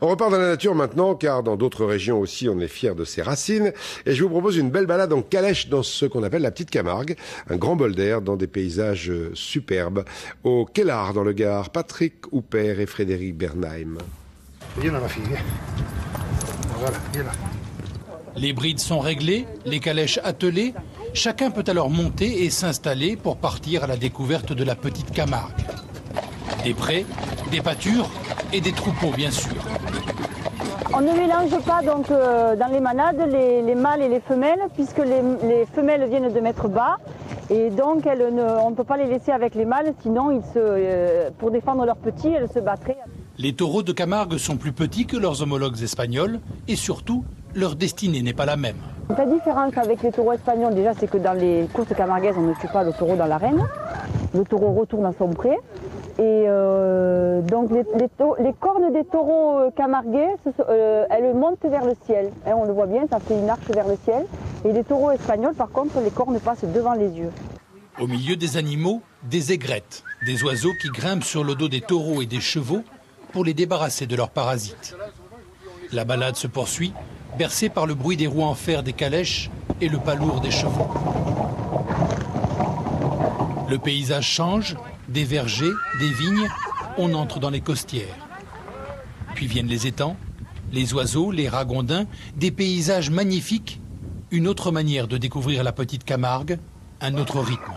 On repart dans la nature maintenant, car dans d'autres régions aussi, on est fier de ses racines. Et je vous propose une belle balade en calèche dans ce qu'on appelle la Petite Camargue. Un grand bol d'air dans des paysages superbes. Au Quellard, dans le Gard, Patrick Houpert et Frédéric Bernheim. Voilà, les brides sont réglées, les calèches attelées. Chacun peut alors monter et s'installer pour partir à la découverte de la Petite Camargue. Des prés, des pâtures et des troupeaux, bien sûr. On ne mélange pas donc dans les manades les mâles et les femelles, puisque les femelles viennent de mettre bas. Et donc on ne peut pas les laisser avec les mâles, sinon pour défendre leurs petits, elles se battraient. Les taureaux de Camargue sont plus petits que leurs homologues espagnols et surtout, leur destinée n'est pas la même. La différence avec les taureaux espagnols, déjà, c'est que dans les courses camarguaises, on ne tue pas le taureau dans l'arène. Le taureau retourne à son pré. Et donc les cornes des taureaux camarguais, elles montent vers le ciel. Hein, on le voit bien, ça fait une arche vers le ciel. Et les taureaux espagnols, par contre, les cornes passent devant les yeux. Au milieu des animaux, des aigrettes, des oiseaux qui grimpent sur le dos des taureaux et des chevaux pour les débarrasser de leurs parasites. La balade se poursuit, bercée par le bruit des roues en fer des calèches et le pas lourd des chevaux. Le paysage change, des vergers, des vignes, on entre dans les costières. Puis viennent les étangs, les oiseaux, les ragondins, des paysages magnifiques, une autre manière de découvrir la Petite Camargue, un autre rythme.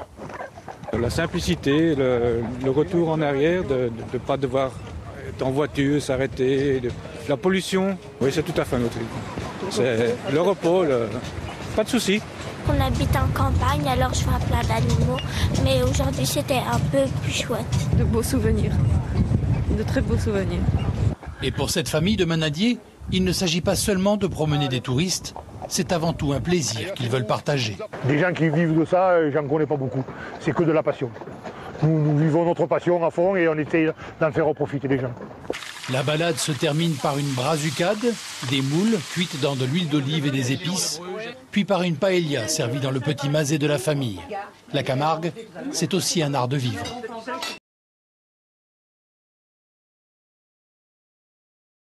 La simplicité, le retour en arrière, de ne pas devoir être en voiture, s'arrêter, la pollution, oui, c'est tout à fait un autre rythme. C'est le repos, pas de soucis. On habite en campagne, alors je vois plein d'animaux, mais aujourd'hui c'était un peu plus chouette. De beaux souvenirs, de très beaux souvenirs. Et pour cette famille de manadiers, il ne s'agit pas seulement de promener des touristes, c'est avant tout un plaisir qu'ils veulent partager. Des gens qui vivent de ça, j'en connais pas beaucoup. C'est que de la passion. Nous vivons notre passion à fond et on essaie d'en faire profiter les gens. La balade se termine par une brazucade, des moules cuites dans de l'huile d'olive et des épices, puis par une paella servie dans le petit masé de la famille. La Camargue, c'est aussi un art de vivre.